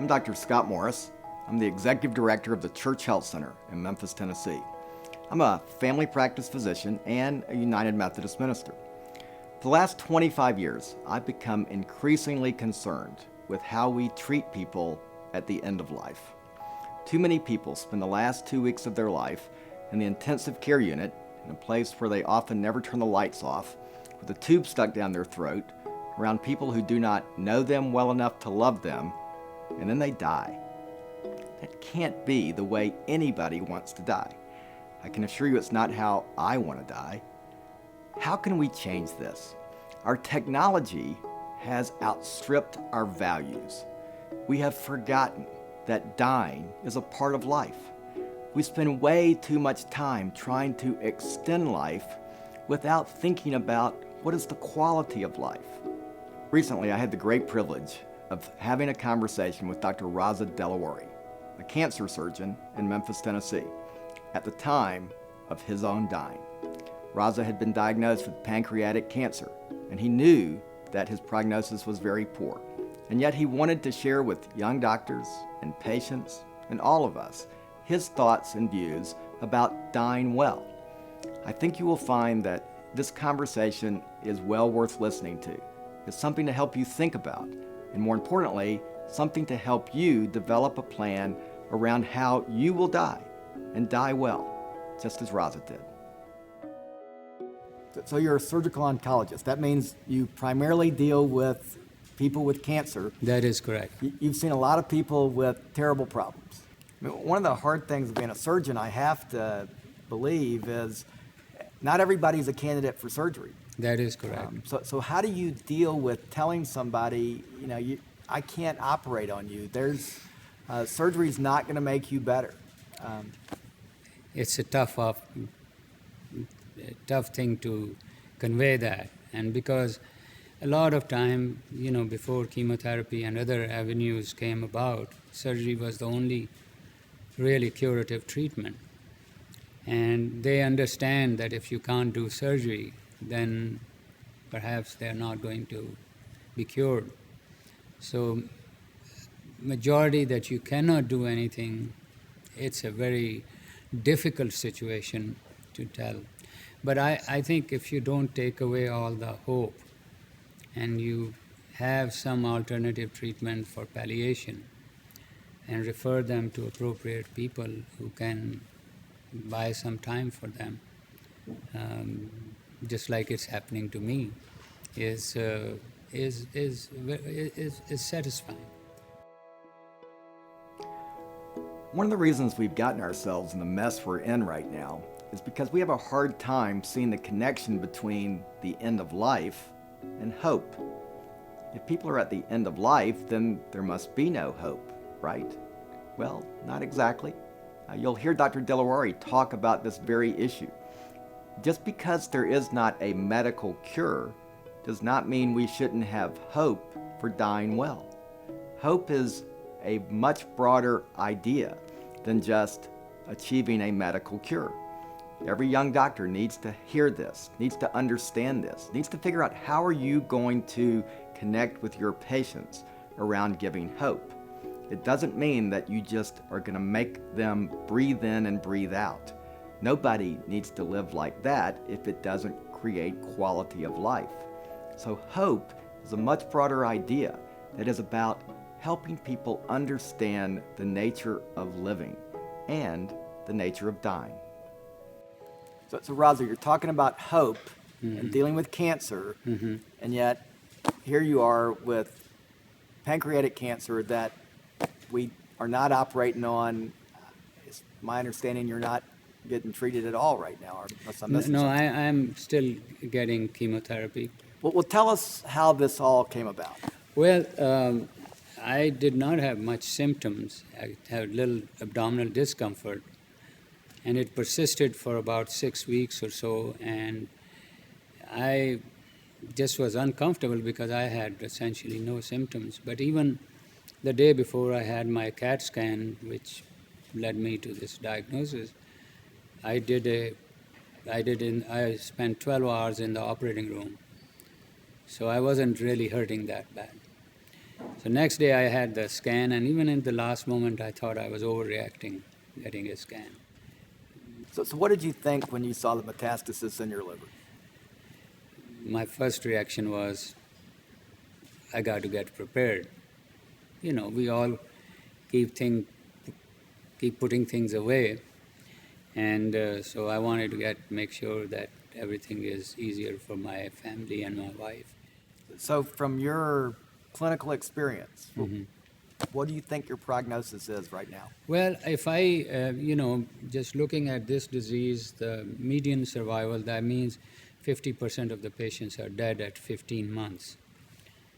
I'm Dr. Scott Morris. I'm the Executive Director of the Church Health Center in Memphis, Tennessee. I'm a family practice physician and a United Methodist minister. For the last 25 years, I've become increasingly concerned with how we treat people at the end of life. Too many people spend the last 2 weeks of their life in the intensive care unit, in a place where they often never turn the lights off, with a tube stuck down their throat, around people who do not know them well enough to love them, and then they die. That can't be the way anybody wants to die. I can assure you it's not how I want to die. How can we change this? Our technology has outstripped our values. We have forgotten that dying is a part of life. We spend way too much time trying to extend life without thinking about what is the quality of life. Recently, I had the great privilege of having a conversation with Dr. Raza Dilawari, a cancer surgeon in Memphis, Tennessee, at the time of his own dying. Raza had been diagnosed with pancreatic cancer, and he knew that his prognosis was very poor. And yet he wanted to share with young doctors and patients and all of us his thoughts and views about dying well. I think you will find that this conversation is well worth listening to. It's something to help you think about, and more importantly, something to help you develop a plan around how you will die and die well, just as Raza did. So you're a surgical oncologist. That means you primarily deal with people with cancer. That is correct. You've seen a lot of people with terrible problems. I mean, one of the hard things of being a surgeon, I have to believe, is not everybody's a candidate for surgery. That is correct. So how do you deal with telling somebody, I can't operate on you. Surgery's not going to make you better. It's a tough thing to convey that, and because a lot of time, before chemotherapy and other avenues came about, surgery was the only really curative treatment. And they understand that if you can't do surgery, then perhaps they're not going to be cured. So majority that you cannot do anything, it's a very difficult situation to tell. But I think if you don't take away all the hope and you have some alternative treatment for palliation and refer them to appropriate people who can buy some time for them, just like it's happening to me, is satisfying. One of the reasons we've gotten ourselves in the mess we're in right now is because we have a hard time seeing the connection between the end of life and hope. If people are at the end of life, then there must be no hope, right? Well, not exactly. You'll hear Dr. Dilawari talk about this very issue. Just because there is not a medical cure does not mean we shouldn't have hope for dying well. Hope is a much broader idea than just achieving a medical cure. Every young doctor needs to hear this, needs to understand this, needs to figure out how are you going to connect with your patients around giving hope. It doesn't mean that you just are going to make them breathe in and breathe out. Nobody needs to live like that if it doesn't create quality of life. So hope is a much broader idea that is about helping people understand the nature of living and the nature of dying. So Raza, you're talking about hope and dealing with cancer, and yet here you are with pancreatic cancer that we are not operating on. It's my understanding you're not getting treated at all right now, unless I'm missing something. I'm still getting chemotherapy. Well, tell us how this all came about. Well, I did not have much symptoms. I had little abdominal discomfort, and it persisted for about 6 weeks or so, and I just was uncomfortable because I had essentially no symptoms. But even the day before I had my CAT scan, which led me to this diagnosis, I spent 12 hours in the operating room. So I wasn't really hurting that bad. So next day I had the scan, and even in the last moment I thought I was overreacting getting a scan. So what did you think when you saw the metastasis in your liver? My first reaction was, I got to get prepared. You know, we all keep putting things away, and so I wanted to make sure that everything is easier for my family and my wife. So from your clinical experience, Mhm. what do you think your prognosis is right now? Well, if I, just looking at this disease, the median survival, that means 50% of the patients are dead at 15 months,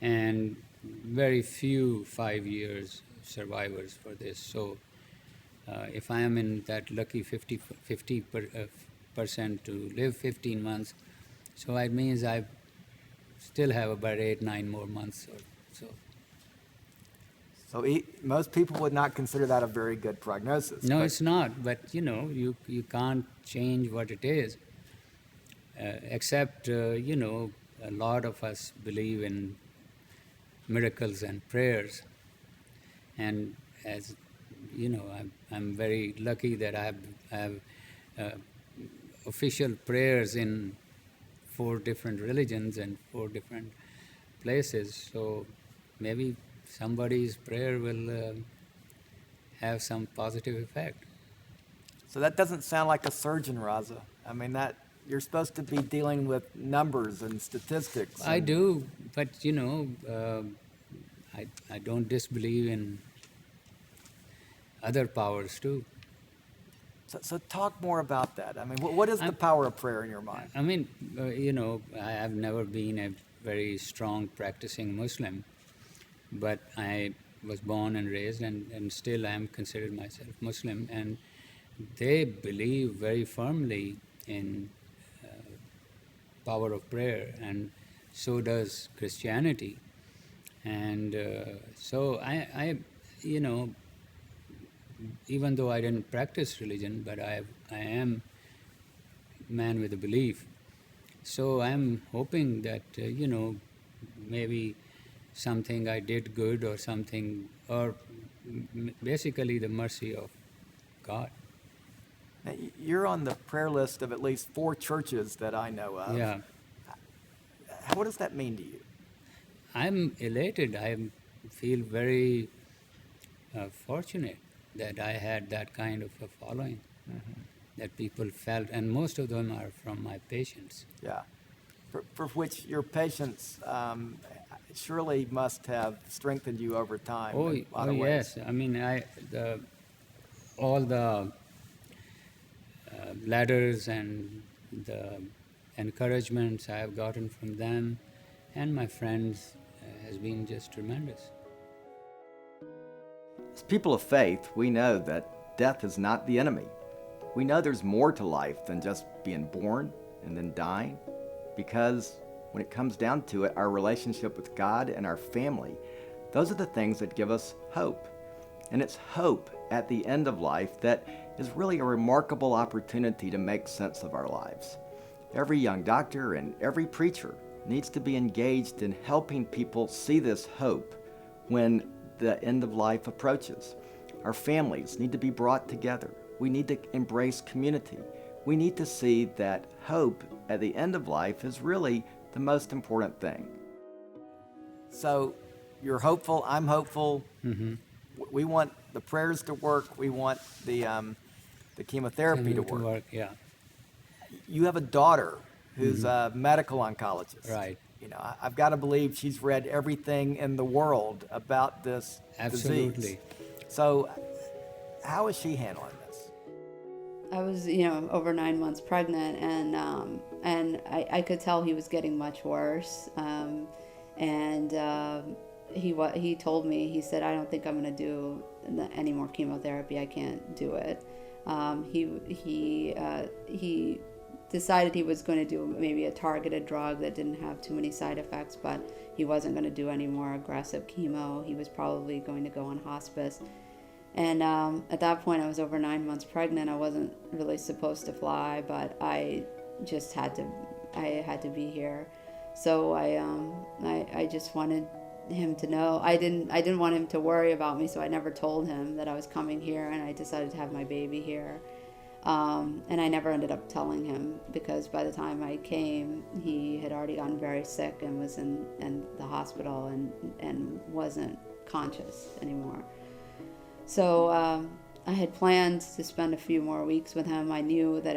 and very few 5 years survivors for this. So if I am in that lucky 50% to live 15 months, so it means I still have about 8, 9 more months or so. So most people would not consider that a very good prognosis. No, but it's not. But you can't change what it is. Except a lot of us believe in miracles and prayers, and as you know, I'm very lucky that I have uh, official prayers in 4 different religions and 4 different places. So maybe somebody's prayer will have some positive effect. So that doesn't sound like a surgeon, Raza. I mean, that you're supposed to be dealing with numbers and statistics. I and- do, but I don't disbelieve in other powers too. So talk more about that. I mean, what is the I'm- power of prayer in your mind? I mean, I have never been a very strong practicing Muslim, but I was born and raised, and still I am considered myself Muslim, and they believe very firmly in power of prayer, and so does Christianity. And so you know, even though I didn't practice religion, but I am a man with a belief. So I'm hoping that maybe something I did good, or something, or basically the mercy of God. Now, you're on the prayer list of at least 4 churches that I know of. Yeah, What does that mean to you? I'm elated. I feel very fortunate that I had that kind of a following, that people felt, and most of them are from my patients. Yeah. For which your patients surely must have strengthened you over time in a lot of ways. Yes. I mean, all the letters and the encouragements I have gotten from them and my friends has been just tremendous. As people of faith, we know that death is not the enemy. We know there's more to life than just being born and then dying, because when it comes down to it, our relationship with God and our family, those are the things that give us hope. And it's hope at the end of life that is really a remarkable opportunity to make sense of our lives. Every young doctor and every preacher needs to be engaged in helping people see this hope when the end of life approaches. Our families need to be brought together. We need to embrace community. We need to see that hope at the end of life is really the most important thing. So you're hopeful, I'm hopeful. Mm-hmm. We want the prayers to work. We want the chemotherapy to work. Yeah, You have a daughter who's a medical oncologist. right. You know, I've got to believe she's read everything in the world about this Absolutely. disease. So how is she handling this? I was, over 9 months pregnant, and I could tell he was getting much worse. He told me, he said, "I don't think I'm going to do any more chemotherapy. I can't do it." He decided he was going to do maybe a targeted drug that didn't have too many side effects, but he wasn't going to do any more aggressive chemo. He was probably going to go on hospice. And at that point, I was over 9 months pregnant. I wasn't really supposed to fly, but I had to be here. So I just wanted him to know. I didn't want him to worry about me, so I never told him that I was coming here, and I decided to have my baby here. And I never ended up telling him, because by the time I came, he had already gotten very sick and was in the hospital and wasn't conscious anymore. So I had planned to spend a few more weeks with him. I knew that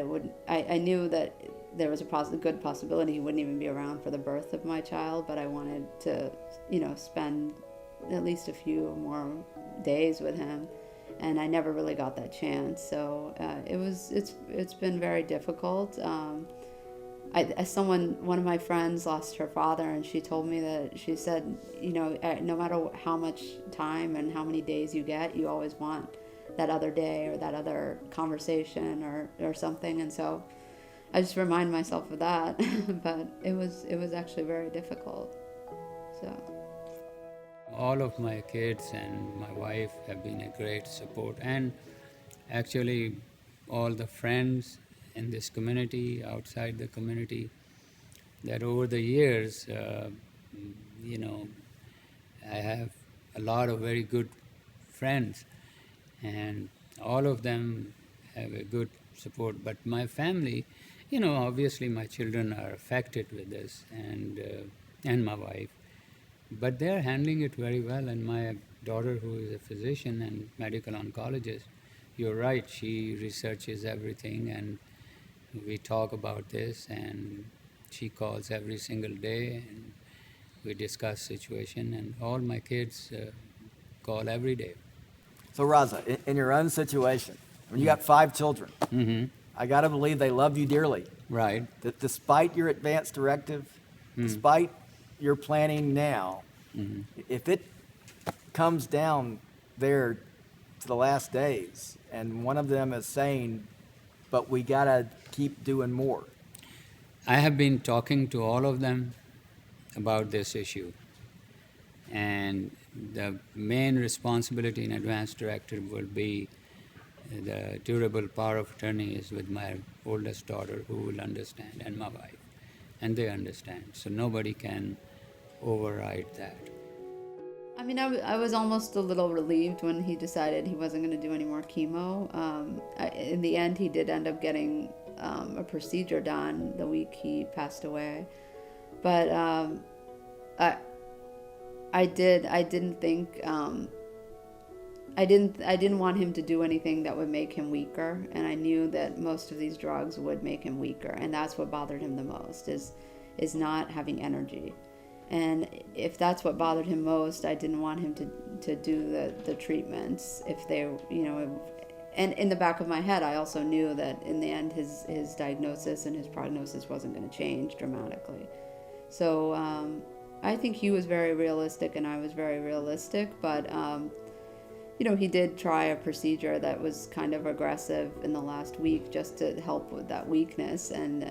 I knew that there was a good possibility he wouldn't even be around for the birth of my child, but I wanted to, spend at least a few more days with him. And I never really got that chance, so it's been very difficult. One of my friends lost her father, and she told me that, she said, no matter how much time and how many days you get, you always want that other day or that other conversation or something. And so I just remind myself of that. But it was actually very difficult. So. All of my kids and my wife have been a great support, and actually all the friends in this community, outside the community, that over the years, I have a lot of very good friends, and all of them have a good support. But my family, obviously my children are affected with this, and my wife. But they're handling it very well, and my daughter, who is a physician and medical oncologist, you're right, she researches everything, and we talk about this, and she calls every single day, and we discuss situation, and all my kids call every day. So Raza, in your own situation, when you got 5 children, Mm-hmm. I got to believe they loved you dearly. Right. That despite your advance directive, despite your planning now, if it comes down there to the last days, and one of them is saying, but we got to keep doing more. I have been talking to all of them about this issue, and the main responsibility in advance directive will be the durable power of attorney is with my oldest daughter, who will understand, and my wife, and they understand, so nobody can override that. I mean, I was almost a little relieved when he decided he wasn't going to do any more chemo. In the end, he did end up getting a procedure done the week he passed away. But I didn't think I didn't want him to do anything that would make him weaker, and I knew that most of these drugs would make him weaker, and that's what bothered him the most is not having energy. And if that's what bothered him most, I didn't want him to do the treatments if they, and in the back of my head, I also knew that in the end his diagnosis and his prognosis wasn't going to change dramatically. So I think he was very realistic and I was very realistic, but he did try a procedure that was kind of aggressive in the last week just to help with that weakness, and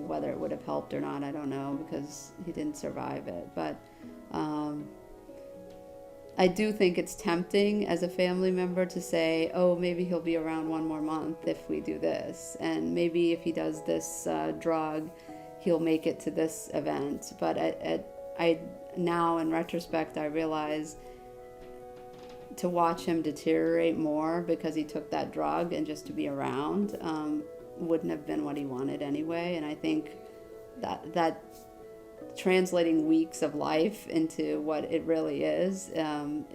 whether it would have helped or not, I don't know, because he didn't survive it. But I do think it's tempting as a family member to say, oh, maybe he'll be around one more month if we do this, and maybe if he does this drug, he'll make it to this event. But I now, in retrospect, I realize to watch him deteriorate more because he took that drug and just to be around wouldn't have been what he wanted anyway. And I think that translating weeks of life into what it really is kind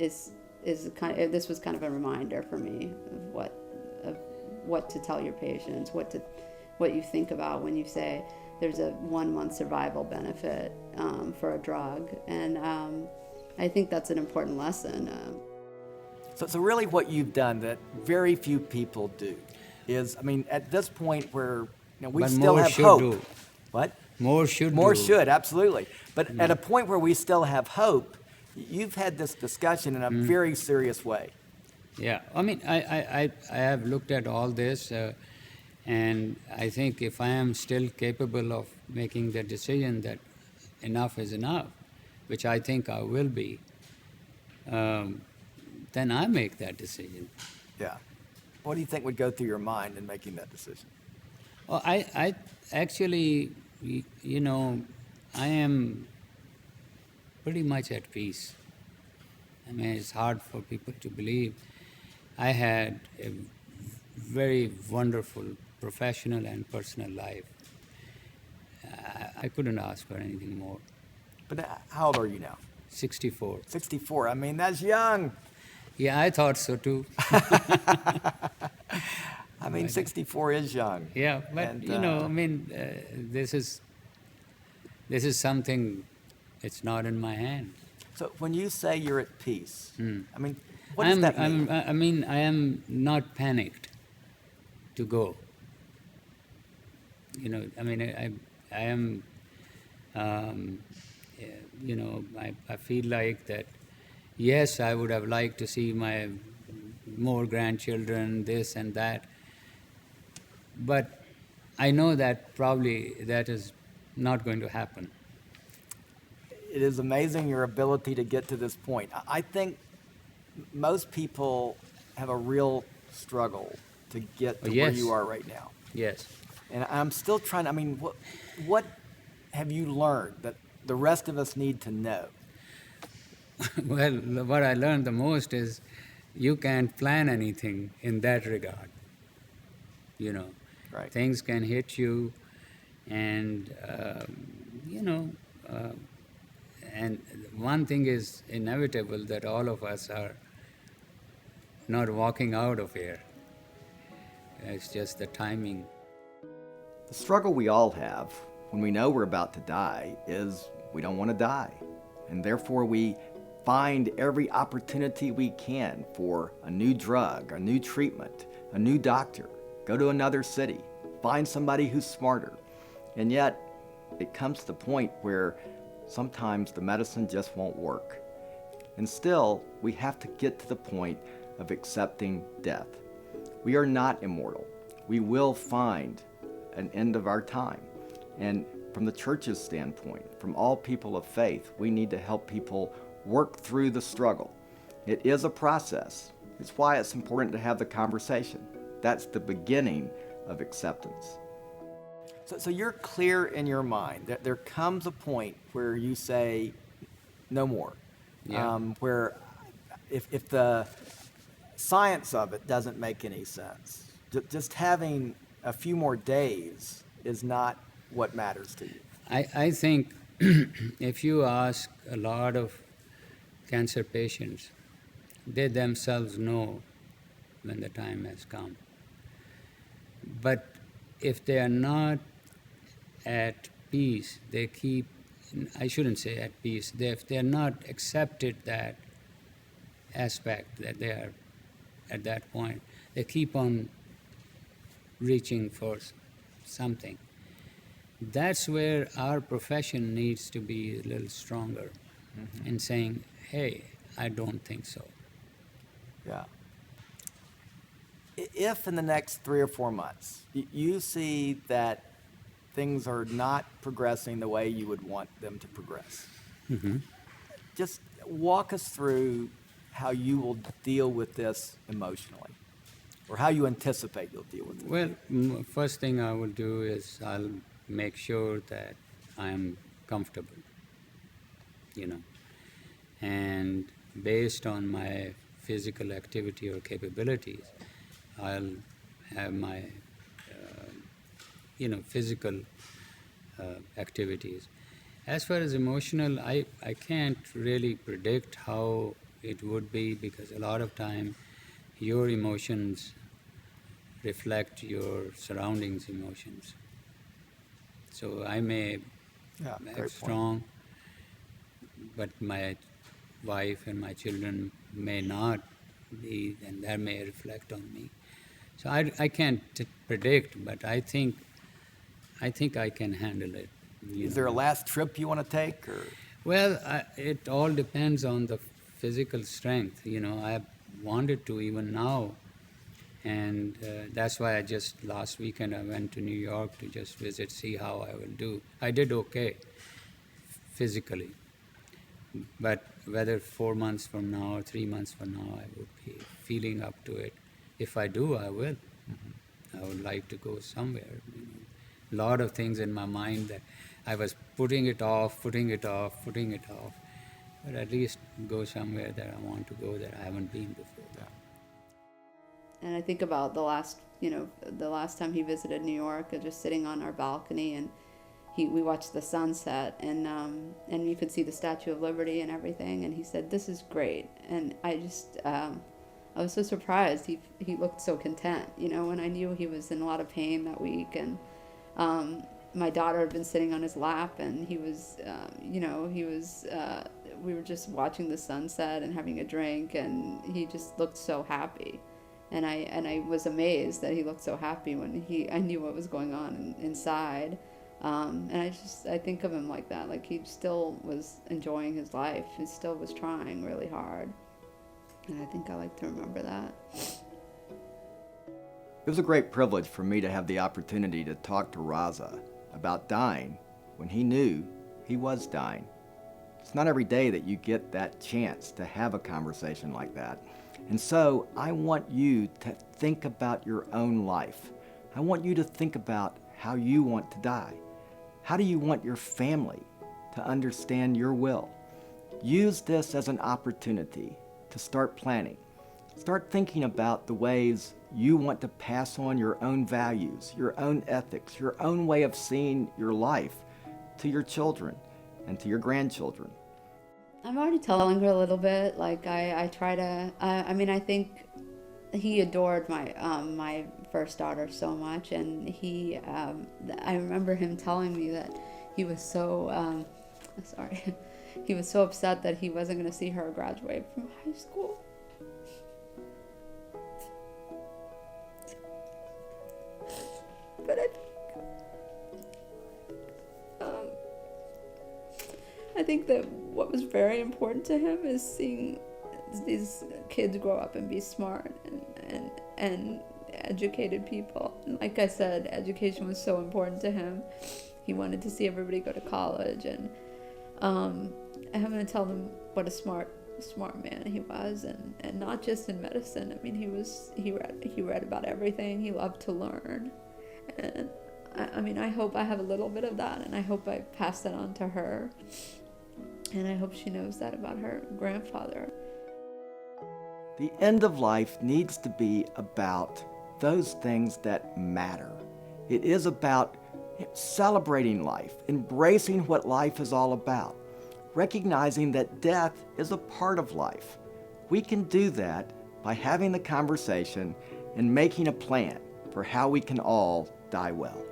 of, this was kind of a reminder for me of what to tell your patients, what you think about when you say there's a 1 month survival benefit for a drug. And I think that's an important lesson. So really what you've done that very few people do is, at this point where we But still more have should hope. do. What? More should More do. should, absolutely. But at a point where we still have hope, you've had this discussion in a very serious way. Yeah, I have looked at all this, and I think if I am still capable of making the decision that enough is enough, which I think I will be, then I make that decision. Yeah. What do you think would go through your mind in making that decision? Well, I actually, I am pretty much at peace. I mean, it's hard for people to believe. I had a very wonderful professional and personal life. I couldn't ask for anything more. But how old are you now? 64. 64. I mean, that's young. Yeah, I thought so too. I mean, 64 is young. Yeah, but And, I mean, this is something. It's not in my hand. So when you say you're at peace, I mean, what I does am. that mean? I mean, I am not panicked to go. I mean, I am. I feel like that. Yes, I would have liked to see my more grandchildren, this and that. But I know that probably that is not going to happen. It is amazing your ability to get to this point. I think most people have a real struggle to get to where Yes. you are right now. Yes. And I'm still trying to, I mean, what have you learned that the rest of us need to know? Well, what I learned the most is you can't plan anything in that regard. Right. Things can hit you, and and one thing is inevitable, that all of us are not walking out of here. It's just the timing. The struggle we all have when we know we're about to die is we don't want to die. And therefore we find every opportunity we can for a new drug, a new treatment, a new doctor, go to another city, find somebody who's smarter. And yet it comes to the point where sometimes the medicine just won't work. And still, we have to get to the point of accepting death. We are not immortal. We will find an end of our time. And from the church's standpoint, from all people of faith, we need to help people work through the struggle. It is a process. It's why it's important to have the conversation. That's the beginning of acceptance. So you're clear in your mind that there comes a point where you say, no more. Yeah. Where if the science of it doesn't make any sense, just having a few more days is not what matters to you. I think if you ask a lot of cancer patients, they themselves know when the time has come. But if they are not at peace, they keep, I shouldn't say at peace, if they are not accepted that aspect, that they are at that point, they keep on reaching for something. That's where our profession needs to be a little stronger in saying, hey, I don't think so. Yeah. If in the next 3 or 4 months you see that things are not progressing the way you would want them to progress, just walk us through how you will deal with this emotionally, or how you anticipate you'll deal with it. Well, first thing I will do is I'll make sure that I'm comfortable, and based on my physical activity or capabilities, I'll have my, physical activities. As far as emotional, I can't really predict how it would be, because a lot of time your emotions reflect your surroundings' emotions. So I may act strong, but my wife and my children may not be, and that may reflect on me. So I can't predict, but I think I can handle it. Is there a last trip you want to take? Or? Well, it all depends on the physical strength. I wanted to even now, and that's why last weekend I went to New York to just visit, see how I will do. I did okay physically, but whether 4 months from now or 3 months from now I would be feeling up to it. If I do, I will. I would like to go somewhere. A lot of things in my mind that I was putting it off. but at least go somewhere that I want to go that I haven't been before. And I think about the last time he visited New York, just sitting on our balcony, and we watched the sunset, and you could see the Statue of Liberty and everything, and he said, "This is great." And I was so surprised. He looked so content, when I knew he was in a lot of pain that week, and my daughter had been sitting on his lap, and he was we were just watching the sunset and having a drink, and he just looked so happy. And I was amazed that he looked so happy when I knew what was going on inside. And I think of him like that, like he still was enjoying his life. He still was trying really hard. And I think I like to remember that. It was a great privilege for me to have the opportunity to talk to Raza about dying when he knew he was dying. It's not every day that you get that chance to have a conversation like that. And so I want you to think about your own life. I want you to think about how you want to die. How do you want your family to understand your will? Use this as an opportunity to start planning. Start thinking about the ways you want to pass on your own values, your own ethics, your own way of seeing your life to your children and to your grandchildren. I'm already telling her a little bit. Like I try to. I think he adored my first daughter so much, and I remember him telling me that he was so he was so upset that he wasn't going to see her graduate from high school. But I think that what was very important to him is seeing these kids grow up and be smart and educated people. And like I said, education was so important to him. He wanted to see everybody go to college, and I'm going to tell them what a smart man he was, and not just in medicine. I mean, he read about everything. He loved to learn, and I hope I have a little bit of that, and I hope I pass that on to her. And I hope she knows that about her grandfather. The end of life needs to be about those things that matter. It is about celebrating life, embracing what life is all about, recognizing that death is a part of life. We can do that by having the conversation and making a plan for how we can all die well.